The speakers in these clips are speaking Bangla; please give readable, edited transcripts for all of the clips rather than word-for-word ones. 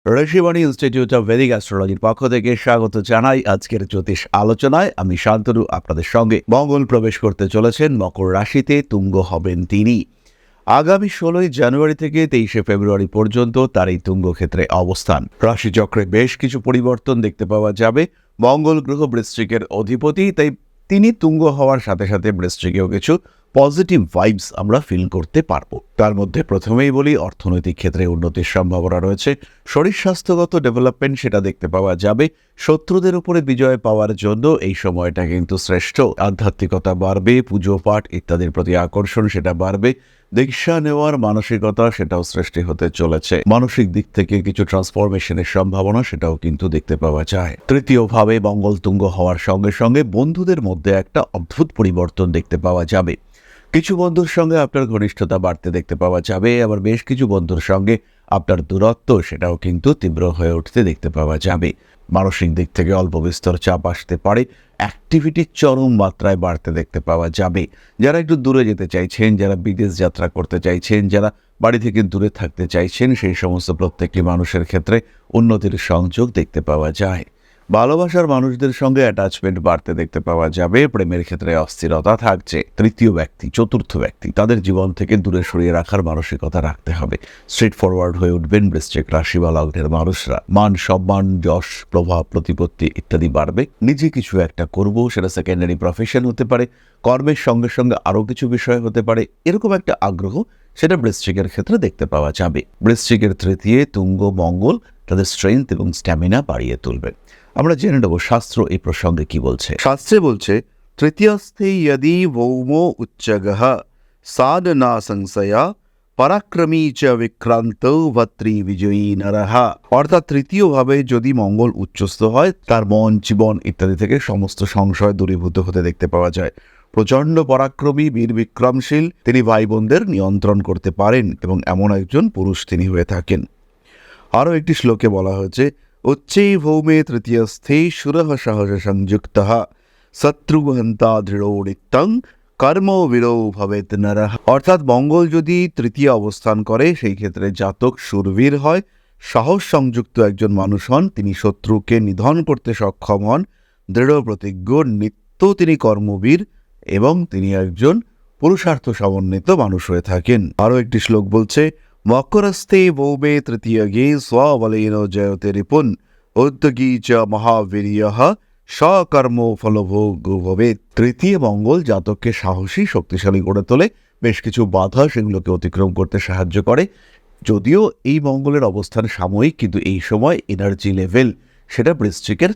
ঋষিবাণী ইনস্টিটিউট অফ ভেদিক অ্যাস্ট্রোলজির পক্ষ থেকে স্বাগত জানাই আজকের জ্যোতিষ আলোচনায়। আমি শান্তনু আপনাদের সঙ্গে। মঙ্গল প্রবেশ করতে চলেছেন মকর রাশিতে, তুঙ্গ হবেন তিনি আগামী 16ই জানুয়ারি থেকে 23শে ফেব্রুয়ারি পর্যন্ত তার এই তুঙ্গ ক্ষেত্রে অবস্থান। রাশিচক্রে বেশ কিছু পরিবর্তন দেখতে পাওয়া যাবে। মঙ্গল গ্রহ বৃশ্চিকের অধিপতি, তাই তিনি তুঙ্গ হওয়ার সাথে সাথে বৃশ্চিকেও কিছু পজিটিভ ভাইবস আমরা ফিল করতে পারবো। তার মধ্যে প্রথমেই বলি, অর্থনৈতিক ক্ষেত্রে উন্নতির সম্ভাবনা রয়েছে। শরীর স্বাস্থ্যগত ডেভেলপমেন্ট সেটা দেখতে পাওয়া যাবে। শত্রুদের উপরে বিজয় পাওয়ার জন্য এই সময়টা কিন্তু শ্রেষ্ঠ। আধ্যাত্মিকতা বাড়বে, পুজো পাঠ ইত্যাদির প্রতি আকর্ষণ সেটা বাড়বে। দীক্ষা নেওয়ার মানসিকতা সেটাও সৃষ্টি হতে চলেছে। মানসিক দিক থেকে কিছু ট্রান্সফরমেশনের সম্ভাবনা সেটাও কিন্তু দেখতে পাওয়া যায়। তৃতীয়ভাবে মঙ্গল তুঙ্গ হওয়ার সঙ্গে সঙ্গে বন্ধুদের মধ্যে একটা অদ্ভুত পরিবর্তন দেখতে পাওয়া যাবে। কিছু বন্ধুর সঙ্গে আপনার ঘনিষ্ঠতা বাড়তে দেখতে পাওয়া যাবে, আবার বেশ কিছু বন্ধুর সঙ্গে আপনার দূরত্ব সেটাও কিন্তু তীব্র হয়ে উঠতে দেখতে পাওয়া যাবে। মানসিক দিক থেকে অল্প বিস্তর চাপ আসতে পারে। অ্যাক্টিভিটি চরম মাত্রায় বাড়তে দেখতে পাওয়া যাবে। যারা একটু দূরে যেতে চাইছেন, যারা বিদেশ যাত্রা করতে চাইছেন, যারা বাড়ি থেকে দূরে থাকতে চাইছেন, সেই সমস্ত প্রত্যেকটি মানুষের ক্ষেত্রে উন্নতির সংযোগ দেখতে পাওয়া যায়। ভালোবাসার মানুষদের সঙ্গে অ্যাটাচমেন্ট বাড়তে দেখতে পাওয়া যাবে। প্রেমের ক্ষেত্রে অস্থিরতা থাকছে। তৃতীয় ব্যক্তি, চতুর্থ ব্যক্তি তাদের জীবন থেকে দূরে সরিয়ে রাখার মানসিকতা রাখতে হবে। স্ট্রেট ফরওয়ার্ড হয়ে উঠবেন বৃশ্চিক রাশি বা লগ্নের মানুষরা। মান সম্মান, যশ, প্রভাব, প্রতিপত্তি ইত্যাদি বাড়বে। নিজে কিছু একটা করব, সেটা সেকেন্ডারি প্রফেশন হতে পারে, কর্মের সঙ্গে সঙ্গে আরও কিছু বিষয় হতে পারে, এরকম একটা আগ্রহ সেটা বৃশ্চিকের ক্ষেত্রে দেখতে পাওয়া যাবে। বৃশ্চিকের তৃতীয় তুঙ্গ মঙ্গল তাদের স্ট্রেংথ এবং স্ট্যামিনা বাড়িয়ে তুলবে। আমরা জেনে নেব শাস্ত্র এই প্রসঙ্গে কি বলছে। শাস্ত্রে বলছে, তৃতীয়স্থে যদি ভৌমো উচ্চগঃ সাধনা সংশয়া পরাক্রমী চ বিক্রান্ত ভত্রী বিজয়ী নরঃ। অর্থাৎ তৃতীয়ভাবে যদি মঙ্গল উচ্চস্থ হয়, তার মন, জীবন ইত্যাদি থেকে সমস্ত সংশয় দূরীভূত হতে দেখতে পাওয়া যায়। প্রচণ্ড পরাক্রমী, বীর বিক্রমশীল, তিনি ভাই বোনদের নিয়ন্ত্রণ করতে পারেন এবং এমন একজন পুরুষ তিনি হয়ে থাকেন। আরও একটি শ্লোকে বলা হয়েছে, উচ্চে ভৌমে তৃতীয়স্থে সুরঃ সহজ সংযুক্ত শত্রুহন্তা দৃঢ় নিত্যং কর্ম বীরৌ ভবেত নরঃ। অর্থাৎ মঙ্গল যদি তৃতীয় অবস্থান করে, সেই ক্ষেত্রে জাতক শূরবীর হয়, সাহস সংযুক্ত একজন মানুষ হন, তিনি শত্রুকে নিধন করতে সক্ষম হন, দৃঢ় প্রতিজ্ঞ, নিত্য তিনি কর্মবীর এবং তিনি একজন পুরুষার্থ সমন্বিত মানুষ হয়ে থাকেন। আরও একটি শ্লোক বলছে, মকরস্থে ভৌমে তৃতীয়গে স্ববলেন জয়তে রিপুন উদ্যোগী চ মহাবীর্যঃ সকর্ম ফলভোগ ভবেৎ। তৃতীয় মঙ্গল জাতককে সাহসী, শক্তিশালী করে তোলে। বেশ কিছু বাধা সেগুলোকে অতিক্রম করতে সাহায্য করে। যদিও এই মঙ্গলের অবস্থান সাময়িক, কিন্তু এই সময় এনার্জি লেভেল সেটা বৃশ্চিকের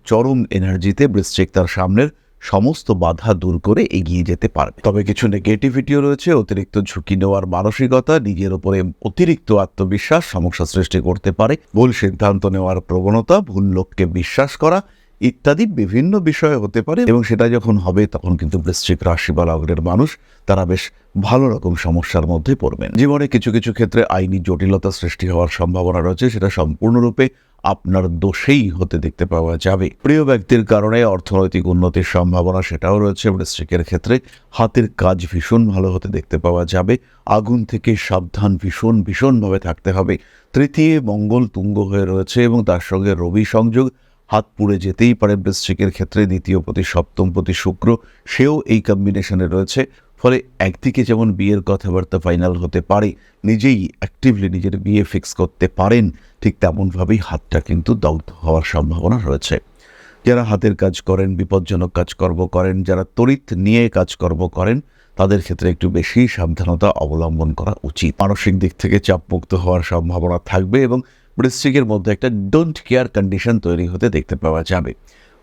চরম এনার্জিতে বৃশ্চিক তার সামনের সমস্ত বাধা দূর করে এগিয়ে যেতে পারবে। তবে কিছু নেগেটিভিটিও রয়েছে। অতিরিক্ত ঝুঁকি নেওয়ার মানসিকতা, নিজের উপরে অতিরিক্ত আত্মবিশ্বাস সমস্যা সৃষ্টি করতে পারে। ভুল সিদ্ধান্ত নেওয়ার প্রবণতা, ভুল লোককে বিশ্বাস করা ইত্যাদি বিভিন্ন বিষয় হতে পারে, এবং সেটা যখন হবে তখন কিন্তু বৃশ্চিক রাশি বা লগ্নের মানুষ তারা বেশ ভালো রকম সমস্যার মধ্যে পড়বেন। জীবনে কিছু কিছু ক্ষেত্রে আইনি জটিলতা সৃষ্টি হওয়ার সম্ভাবনা রয়েছে, সেটা সম্পূর্ণরূপে আপনার দোষেই হতে দেখতে পাওয়া যাবে। প্রিয় ব্যক্তির কারণে অর্থনৈতিক উন্নতির সম্ভাবনা সেটাও রয়েছে বৃশ্চিকের ক্ষেত্রে। হাতের কাজ ভীষণ ভালো হতে দেখতে পাওয়া যাবে। আগুন থেকে সাবধান, ভীষণভাবে থাকতে হবে। তৃতীয় মঙ্গল তুঙ্গ হয়ে রয়েছে এবং তার সঙ্গে রবি সংযোগ, হাত পুড়ে যেতেই পারে বৃশ্চিকের ক্ষেত্রে। দ্বিতীয় প্রতি সপ্তম প্রতি শুক্র, সেও এই কম্বিনেশনে রয়েছে। ফলে একদিকে যেমন বিয়ের কথাবার্তা ফাইনাল হতে পারে, নিজেই অ্যাক্টিভলি নিজের বিয়ে ফিক্স করতে পারেন, ঠিক তেমনভাবেই হাতটা কিন্তু দগ্ধ হওয়ার সম্ভাবনা রয়েছে। যারা হাতের কাজ করেন, বিপজ্জনক কাজকর্ম করেন, যারা তড়িৎ নিয়ে কাজকর্ম করেন, তাদের ক্ষেত্রে একটু বেশি সাবধানতা অবলম্বন করা উচিত। মানসিক দিক থেকে চাপমুক্ত হওয়ার সম্ভাবনা থাকবে এবং বৃশ্চিকের মধ্যে একটা ডোন্ট কেয়ার কন্ডিশন তৈরি হতে দেখতে পাওয়া যাবে।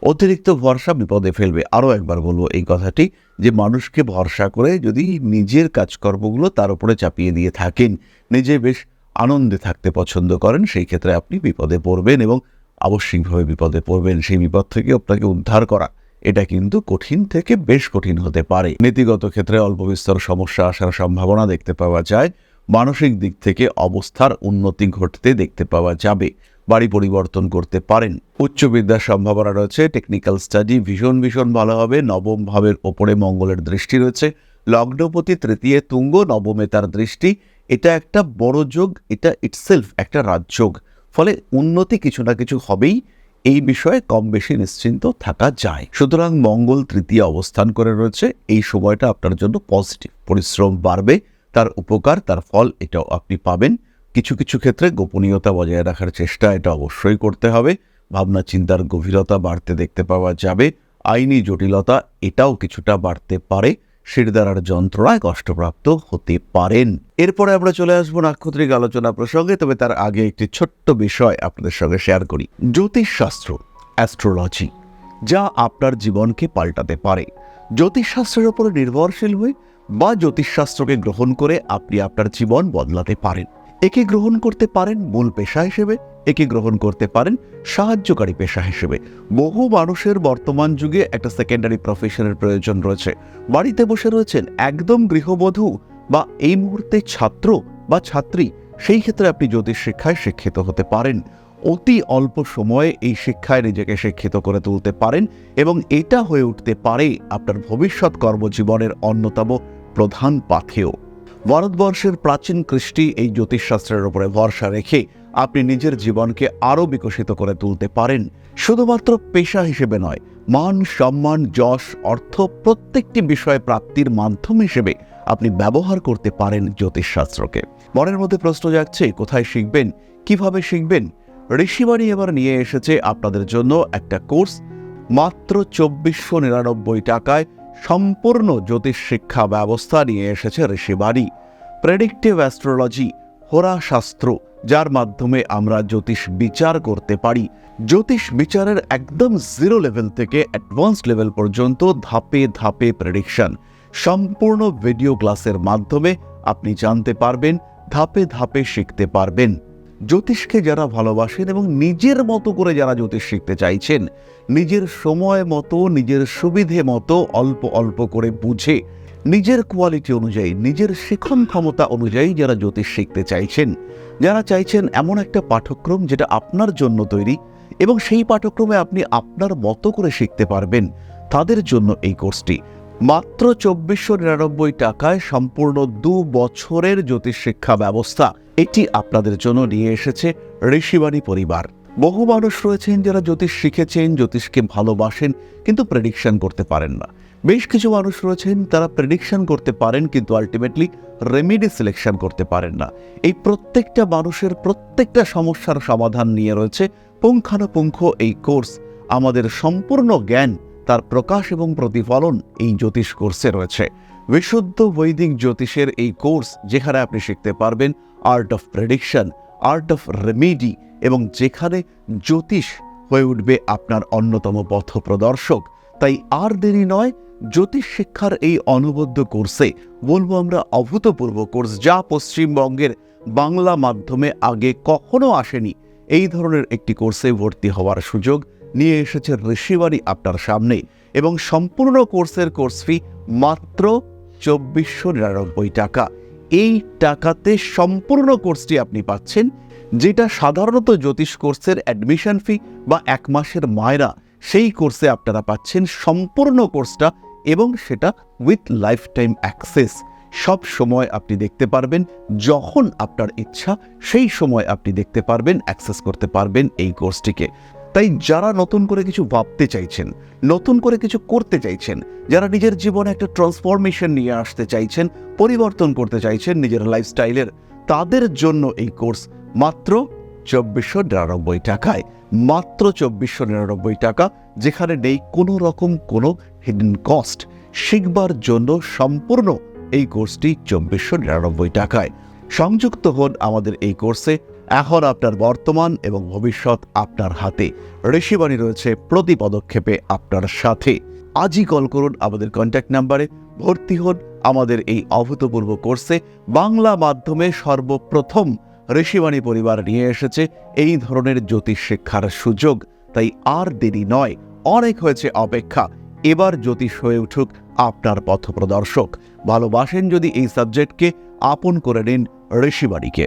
অতিরিক্ত ভরসা বিপদে ফেলবে। আরও একবার বলবো এই কথাটি, যে মানুষকে ভরসা করে যদি নিজের কাজকর্মগুলো তার উপরে চাপিয়ে দিয়ে থাকেন, নিজে বেশ আনন্দে থাকতে পছন্দ করেন, সেই ক্ষেত্রে আপনি বিপদে পড়বেন এবং আবশ্যিকভাবে বিপদে পড়বেন। সেই বিপদ থেকে আপনাকে উদ্ধার করা এটা কিন্তু কঠিন থেকে বেশ কঠিন হতে পারে। নীতিগত ক্ষেত্রে অল্প বিস্তর সমস্যা আসার সম্ভাবনা দেখতে পাওয়া যায়। মানসিক দিক থেকে অবস্থার উন্নতি ঘটতে দেখতে পাওয়া যাবে। বাড়ি পরিবর্তন করতে পারেন। উচ্চ বিদ্যার সম্ভাবনা রয়েছে। টেকনিক্যাল স্টাডি ভীষণ ভালো হবে। নবম ভাবের ওপরে মঙ্গলের দৃষ্টি রয়েছে। লগ্নপতি তৃতীয় তুঙ্গ, নবমে তার দৃষ্টি। এটা একটা বড় যোগ, এটা ইটসেলফ একটা রাজযোগ। ফলে উন্নতি কিছু না কিছু হবেই, এই বিষয়ে কম বেশি নিশ্চিন্ত থাকা যায়। সুতরাং মঙ্গল তৃতীয় অবস্থান করে রয়েছে, এই সময়টা আপনার জন্য পজিটিভ। পরিশ্রম বাড়বে, তার উপকার, তার ফল এটাও আপনি পাবেন। কিছু কিছু ক্ষেত্রে গোপনীয়তা বজায় রাখার চেষ্টা এটা অবশ্যই করতে হবে। ভাবনা চিন্তার গভীরতা বাড়তে দেখতে পাওয়া যাবে। আইনি জটিলতা এটাও কিছুটা বাড়তে পারে। শিরদাঁড়ার যন্ত্রণায় কষ্টপ্রাপ্ত হতে পারেন। এরপরে আমরা চলে আসবো নাক্ষত্রিক আলোচনা প্রসঙ্গে, তবে তার আগে একটি ছোট্ট বিষয় আপনাদের সঙ্গে শেয়ার করি। জ্যোতিষশাস্ত্র, অ্যাস্ট্রোলজি, যা আপনার জীবনকে পাল্টাতে পারে। জ্যোতিষশাস্ত্রের উপর নির্ভরশীল হয়ে বা জ্যোতিষশাস্ত্রকে গ্রহণ করে আপনি আপনার জীবন বদলাতে পারেন। একে গ্রহণ করতে পারেন মূল পেশা হিসেবে, একে গ্রহণ করতে পারেন সাহায্যকারী পেশা হিসেবে। বহু মানুষের বর্তমান যুগে একটা সেকেন্ডারি প্রফেশনের প্রয়োজন রয়েছে। বাড়িতে বসে রয়েছেন একদম গৃহবধূ বা এই মুহূর্তে ছাত্র বা ছাত্রী, সেই ক্ষেত্রে আপনি জ্যোতিষ শিক্ষায় শিক্ষিত হতে পারেন। অতি অল্প সময়ে এই শিক্ষায় নিজেকে শিক্ষিত করে তুলতে পারেন এবং এটা হয়ে উঠতে পারে আপনার ভবিষ্যৎ কর্মজীবনের অন্যতম প্রধান পাথেয়। ভারতবর্ষের প্রাচীন কৃষ্টি এই জ্যোতিষশাস্ত্রের উপরে ভরসা রেখে আপনি নিজের জীবনকে আরও বিকশিত করে তুলতে পারেন। শুধুমাত্র পেশা হিসেবে নয়, মান সম্মান যশ অর্থ প্রত্যেকটি বিষয় প্রাপ্তির মাধ্যম হিসেবে আপনি ব্যবহার করতে পারেন জ্যোতিষশাস্ত্রকে। মনের মধ্যে প্রশ্ন জাগছে, কোথায় শিখবেন, কিভাবে শিখবেন? ঋষিবাণী এবার নিয়ে এসেছে আপনাদের জন্য একটা কোর্স। মাত্র ২৪৯৯ টাকায় সম্পূর্ণ জ্যোতিষ শিক্ষা ব্যবস্থা নিয়ে এসেছে ঋষিবাণী। প্রেডিক্টিভ অ্যাস্ট্রোলজি, হোরাশাস্ত্র, যার মাধ্যমে আমরা জ্যোতিষ বিচার করতে পারি। জ্যোতিষ বিচারের একদম জিরো লেভেল থেকে অ্যাডভান্স লেভেল পর্যন্ত ধাপে ধাপে প্রেডিকশন, সম্পূর্ণ ভিডিও ক্লাসের মাধ্যমে আপনি জানতে পারবেন, ধাপে ধাপে শিখতে পারবেন। জ্যোতিষকে যারা ভালোবাসেন এবং নিজের মতো করে যারা জ্যোতিষ শিখতে চাইছেন, নিজের সময় মতো নিজের সুবিধে মতো অল্প অল্প করে বুঝে নিজের কোয়ালিটি অনুযায়ী নিজের শিখন ক্ষমতা অনুযায়ী যারা জ্যোতিষ শিখতে চাইছেন, যারা চাইছেন এমন একটা পাঠ্যক্রম যেটা আপনার জন্য তৈরি এবং সেই পাঠ্যক্রমে আপনি আপনার মতো করে শিখতে পারবেন, তাদের জন্য এই কোর্সটি। মাত্র ২৪৯৯ টাকায় সম্পূর্ণ ২ বছরের জ্যোতিষ শিক্ষা ব্যবস্থা এটি আপনাদের জন্য নিয়ে এসেছে ঋষিবাণী পরিবার। বহু মানুষ রয়েছেন যারা জ্যোতিষ শিখেছেন, জ্যোতিষকে ভালোবাসেন, কিন্তু প্রেডিকশন করতে পারেন না। বেশ কিছু মানুষ রয়েছেন তারা প্রেডিকশন করতে পারেন কিন্তু আলটিমেটলি রেমেডি সিলেকশন করতে পারেন না। এই প্রত্যেকটা মানুষের প্রত্যেকটা সমস্যার সমাধান নিয়ে রয়েছে পুঙ্খানুপুঙ্খ এই কোর্স। আমাদের সম্পূর্ণ জ্ঞান, তার প্রকাশ এবং প্রতিফলন এই জ্যোতিষ কোর্সে রয়েছে। বিশুদ্ধ বৈদিক জ্যোতিষের এই কোর্স, যেখানে আপনি শিখতে পারবেন art of prediction, art of remedy, এবং যেখানে জ্যোতিষ হয়ে উঠবে আপনার অন্যতম পথ প্রদর্শক। তাই আর দেরি নয়, জ্যোতিষ শিক্ষার এই অনবদ্য কোর্সে, বলবো আমরা অভূতপূর্ব কোর্স, যা পশ্চিমবঙ্গের বাংলা মাধ্যমে আগে কখনো আসেনি, এই ধরনের একটি কোর্সে ভর্তি হওয়ার সুযোগ নিয়ে এসেছে ঋষিবাণী আপনার সামনে। এবং সম্পূর্ণ কোর্সের কোর্স ফি মাত্র ২৪৯৯ টাকা। এই টাকাতে সম্পূর্ণ কোর্সটি আপনি পাচ্ছেন, যেটা সাধারণত জ্যোতিষ কোর্সের অ্যাডমিশন ফি বা ১ মাসের মায়না, সেই কোর্সে আপনারা পাচ্ছেন সম্পূর্ণ কোর্সটা, এবং সেটা উইথ লাইফ টাইম অ্যাক্সেস। সব সময় আপনি দেখতে পারবেন, যখন আপনার ইচ্ছা সেই সময় আপনি দেখতে পারবেন, অ্যাক্সেস করতে পারবেন এই কোর্সটিকে। তাই যারা নতুন করে কিছু ভাবতে চাইছেন, নতুন করে কিছু করতে চাইছেন, যারা নিজের জীবনে একটা ট্রান্সফরমেশন নিয়ে আসতে চাইছেন, পরিবর্তন করতে চাইছেন নিজের লাইফস্টাইলের, তাদের জন্য এই কোর্স মাত্র ২৪৯৯ টাকায়। মাত্র ২৪৯৯ টাকা, যেখানে নেই কোনো রকম কোনো হিডেন কস্ট। শিখবার জন্য সম্পূর্ণ এই কোর্সটি ২৪৯৯ টাকায়। সংযুক্ত হন আমাদের এই কোর্সে। এখন আপনার বর্তমান এবং ভবিষ্যৎ আপনার হাতে। ঋষিবাণী রয়েছে প্রতি পদক্ষেপে আপনার সাথে। আজই কল করুন আমাদের কন্ট্যাক্ট নাম্বারে, ভর্তি হন আমাদের এই অভূতপূর্ব কোর্সে। বাংলা মাধ্যমে সর্বপ্রথম ঋষিবাণী পরিবার নিয়ে এসেছে এই ধরনের জ্যোতিষ শিক্ষার সুযোগ। তাই আর দেরি নয়, অনেক হয়েছে অপেক্ষা। এবার জ্যোতিষ হয়ে উঠুক আপনার পথপ্রদর্শক। ভালোবাসেন যদি এই সাবজেক্টকে, আপন করে নিন ঋষিবাণীকে।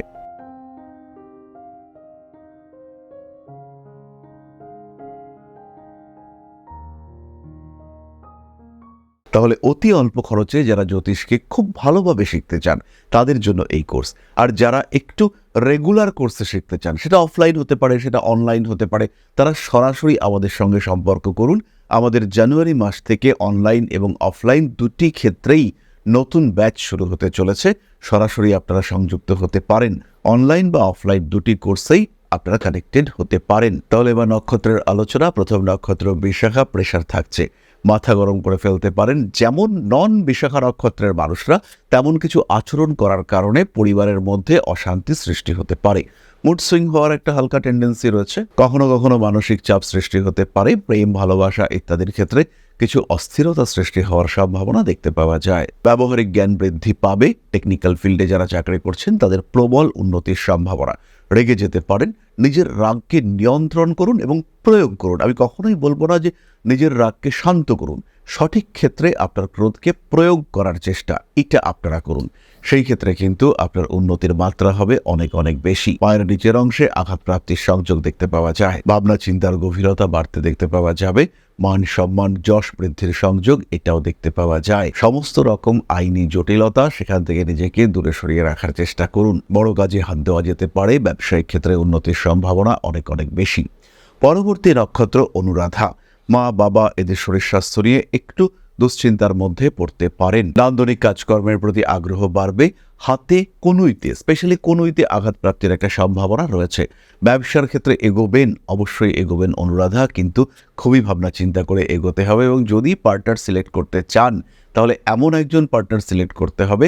তাহলে অতি অল্প খরচে যারা জ্যোতিষকে খুব ভালোভাবে শিখতে চান তাদের জন্য এই কোর্স। আর যারা একটু রেগুলার কোর্সে শিখতে চান, সেটা অফলাইন হতে পারে, সেটা অনলাইন হতে পারে, তারা সরাসরি আমাদের সঙ্গে সম্পর্ক করুন। আমাদের জানুয়ারি মাস থেকে অনলাইন এবং অফলাইন দুটি ক্ষেত্রেই নতুন ব্যাচ শুরু হতে চলেছে। সরাসরি আপনারা সংযুক্ত হতে পারেন, অনলাইন বা অফলাইন দুটি কোর্সেই আপনারা কানেক্টেড হতে পারেন। তাহলে এবার নক্ষত্রের আলোচনা। প্রথম নক্ষত্র বিশাখা, প্রেশার থাকছে, মাথা গরম করে ফেলতে পারেন। যেমন নন বিশাখা নক্ষত্রের মানুষরা তেমন কিছু আচরণ করার কারণে পরিবারের মধ্যে অশান্তি সৃষ্টি হতে পারে। মুড সুইং হওয়ার একটা হালকা টেন্ডেন্সি রয়েছে। কখনো কখনো মানসিক চাপ সৃষ্টি হতে পারে। প্রেম, ভালোবাসা ইত্যাদির ক্ষেত্রে কিছু অস্থিরতা সৃষ্টি হওয়ার সম্ভাবনা দেখতে পাওয়া যায়। ব্যবহারিক জ্ঞান বৃদ্ধি পাবে। টেকনিক্যাল ফিল্ডে যারা চাকরি করছেন তাদের প্রবল উন্নতির সম্ভাবনা। রেগে যেতে পারেন, নিজের রাগকে নিয়ন্ত্রণ করুন এবং প্রয়োগ করুন। আমি কখনোই বলবো না যে নিজের রাগকে শান্ত করুন, সঠিক ক্ষেত্রে আপনার ক্রোধকে প্রয়োগ করার চেষ্টা এটা আপনারা করুন। সেই ক্ষেত্রে কিন্তু আপনার উন্নতির মাত্রা হবে অনেক অনেক বেশি। পায়ের নিচের অংশে আঘাতপ্রাপ্তির সংযোগ দেখতে পাওয়া যায়। ভাবনা চিন্তার গভীরতা বাড়তে দেখতে পাওয়া যাবে। মান সম্মান যশ বৃদ্ধির সংযোগ এটাও দেখতে পাওয়া যায়। সমস্ত রকম আইনি জটিলতা সেখান থেকে নিজেকে দূরে সরিয়ে রাখার চেষ্টা করুন। বড় কাজে হাত দেওয়া যেতে পারে। ব্যবসায়িক ক্ষেত্রে উন্নতির সম্ভাবনা অনেক অনেক বেশি। পরবর্তী নক্ষত্র অনুরাধা। মা বাবা এদের শরীর স্বাস্থ্য নিয়ে একটু দুশ্চিন্তার মধ্যে পড়তে পারেন। নান্দনিক কাজকর্মের প্রতি আগ্রহ বাড়বে। হাতে কনুইতে, স্পেশালি কনুইতে আঘাতপ্রাপ্তির একটা সম্ভাবনা রয়েছে। ব্যবসার ক্ষেত্রে এগোবেন, অবশ্যই এগোবেন অনুরাধা, কিন্তু খুবই ভাবনা চিন্তা করে এগোতে হবে। এবং যদি পার্টনার সিলেক্ট করতে চান তাহলে এমন একজন পার্টনার সিলেক্ট করতে হবে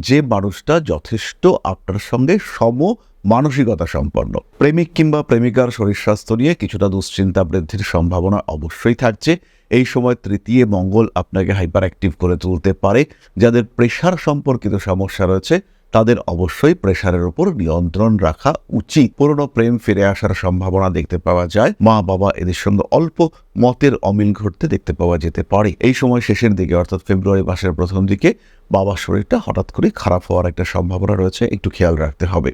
যে মানুষটা যথেষ্ট আপনার সঙ্গে সম মানসিকতা সম্পন্ন। প্রেমিক কিংবা প্রেমিকার শরীর স্বাস্থ্য নিয়ে কিছুটা দুশ্চিন্তা বৃদ্ধির সম্ভাবনা অবশ্যই থাকছে। এই সময় তৃতীয় মঙ্গল আপনাকে হাইপার অ্যাক্টিভ করে তুলতে পারে। যাদের প্রেশার সম্পর্কিত সমস্যা রয়েছে তাদের অবশ্যই প্রেশারের উপর নিয়ন্ত্রণ রাখা উচিত। পুরনো প্রেম ফিরে আসার সম্ভাবনা দেখতে পাওয়া যায়। মা বাবা এদের সঙ্গে অল্প মতের অমিল ঘটতে দেখতে পাওয়া যেতে পারে। এই সময় শেষের দিকে অর্থাৎ ফেব্রুয়ারি মাসের প্রথম দিকে বাবার শরীরটা হঠাৎ করে খারাপ হওয়ার একটা সম্ভাবনা রয়েছে, একটু খেয়াল রাখতে হবে।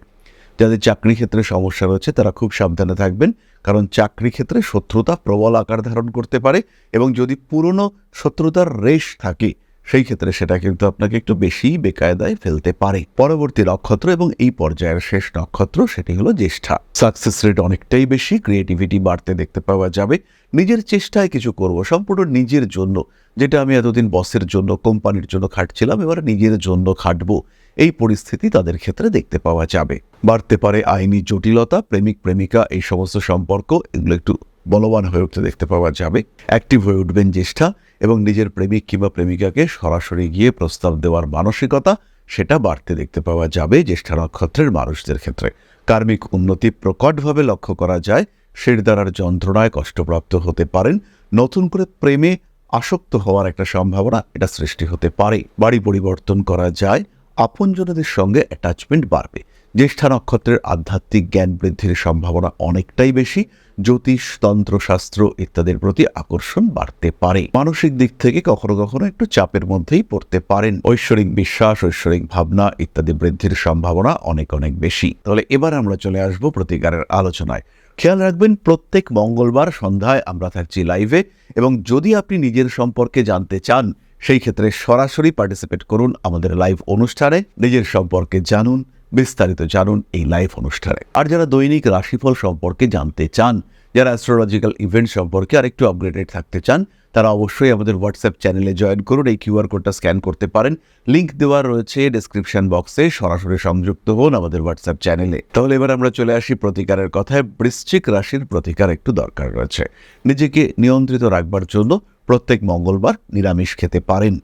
যাদের চাকরি ক্ষেত্রে সমস্যা রয়েছে তারা খুব সাবধানে থাকবেন, কারণ চাকরি ক্ষেত্রে শত্রুতা প্রবল আকার ধারণ করতে পারে এবং যদি পুরনো শত্রুতার রেশ থাকে সেই ক্ষেত্রে সেটা কিন্তু আপনাকে একটু বেশি বেকায়দায় ফেলতে পারে। পরবর্তী নক্ষত্র এবং এই পর্যায়ের শেষ নক্ষত্র সেটি হলো জ্যেষ্ঠা। সাকসেস রেট অনেকটাই বেশি, ক্রিয়েটিভিটি বাড়তে দেখতে পাওয়া যাবে। নিজের চেষ্টায় কিছু করব, সম্পূর্ণ নিজের জন্য। যেটা আমি এতদিন বসের জন্য, কোম্পানির জন্য খাটছিলাম, এবার নিজের জন্য খাটবো, এই পরিস্থিতি তাদের ক্ষেত্রে দেখতে পাওয়া যাবে। বাড়তে পারে আইনি জটিলতা। প্রেমিক প্রেমিকা এই সমস্ত সম্পর্ক এগুলো একটু বলবান হয়ে উঠতে দেখতে পাওয়া যাবে। অ্যাক্টিভ হয়ে উঠবেন জ্যেষ্ঠা এবং নিজের প্রেমিক কিংবা প্রেমিকাকে সরাসরি গিয়ে প্রস্তাব দেওয়ার মানসিকতা সেটা বাড়তে দেখতে পাওয়া যাবে জ্যেষ্ঠা নক্ষত্রের মানুষদের ক্ষেত্রে। কার্মিক উন্নতি প্রকটভাবে লক্ষ্য করা যায়। শিরদাঁড়ার যন্ত্রণায় কষ্টপ্রাপ্ত হতে পারেন। নতুন করে প্রেমে আসক্ত হওয়ার একটা সম্ভাবনা এটা সৃষ্টি হতে পারে। বাড়ি পরিবর্তন করা যায়। আপনজনদের সঙ্গে অ্যাটাচমেন্ট বাড়বে। জ্যেষ্ঠা নক্ষত্রের আধ্যাত্মিক জ্ঞান বৃদ্ধির সম্ভাবনা অনেকটাই বেশি। জ্যোতিষ, তন্ত্রশাস্ত্র ইত্যাদির প্রতি আকর্ষণ বাড়তে পারে। মানসিক দিক থেকে কখনো কখনো একটু চাপের মধ্যেই পড়তে পারেন। ঐশ্বরিক বিশ্বাস, ঐশ্বরিক ভাবনা ইত্যাদি বৃদ্ধির সম্ভাবনা অনেক অনেক বেশি। তাহলে এবার আমরা চলে আসবো প্রতিকারের আলোচনায়। খেয়াল রাখবেন প্রত্যেক মঙ্গলবার সন্ধ্যায় আমরা থাকছি লাইভে, এবং যদি আপনি নিজের সম্পর্কে জানতে চান সেই ক্ষেত্রে সরাসরি পার্টিসিপেট করুন আমাদের লাইভ অনুষ্ঠানে। নিজের সম্পর্কে জানুন, বিস্তারিত জানুন এই লাইভ অনুষ্ঠানে। আর যারা দৈনিক রাশিফল সম্পর্কে জানতে চান, যারা অ্যাস্ট্রোলজিক্যাল ইভেন্ট সম্পর্কে আর একটু আপডেটেড থাকতে চান, তারা অবশ্যই আমাদের হোয়াটসঅ্যাপ চ্যানেলে জয়েন করুন। এই কিউআর কোডটা স্ক্যান করতে পারেন, লিঙ্ক দেওয়া রয়েছে ডেসক্রিপশন বক্সে। সরাসরি সংযুক্ত হন আমাদের হোয়াটসঅ্যাপ চ্যানেলে। তাহলে এবার আমরা চলে আসি প্রতিকারের কথায়। বৃশ্চিক রাশির প্রতিকার একটু দরকার রয়েছে। নিজেকে নিয়ন্ত্রিত রাখবার জন্য প্রত্যেক মঙ্গলবার নিরামিষ খেতে পারেন।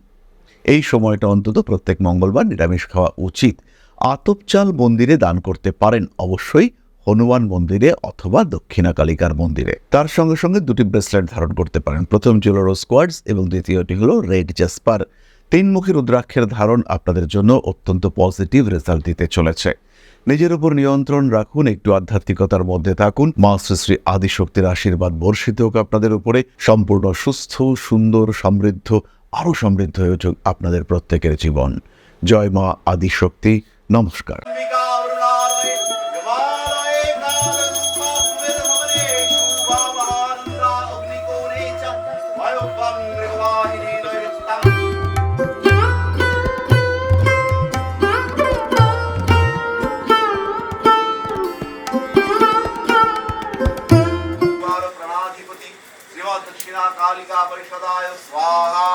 এই সময়টা অন্তত প্রত্যেক মঙ্গলবার নিরামিষ খাওয়া উচিত। আতপ চাল মন্দিরে দান করতে পারেন, অবশ্যই হনুমান মন্দিরে অথবা দক্ষিণা কালিকার মন্দিরে। তার সঙ্গে সঙ্গে দুটি ব্রেসলেট ধারণ করতে পারেন। প্রথমটি হলো রোজ কোয়ার্টজ এবং দ্বিতীয়টি হলো রেড জাসপার। তিনমুখী রুদ্রাক্ষের ধারণ আপনাদের জন্য অত্যন্ত পজিটিভ রেজাল্ট দিতে চলেছে। নিজের উপর নিয়ন্ত্রণ রাখুন, একটু আধ্যাত্মিকতার মধ্যে থাকুন। মা শ্রী শ্রী আদিশক্তির আশীর্বাদ বর্ষিত হোক আপনাদের উপরে। সম্পূর্ণ সুস্থ, সুন্দর, সমৃদ্ধ, আরও সমৃদ্ধ হয়ে উঠুক আপনাদের প্রত্যেকের জীবন। জয় মা আদিশক্তি। নমস্কার। Bye. শ্রীমৎ দক্ষিণা কালিকা পরিষদায় স্বাহা।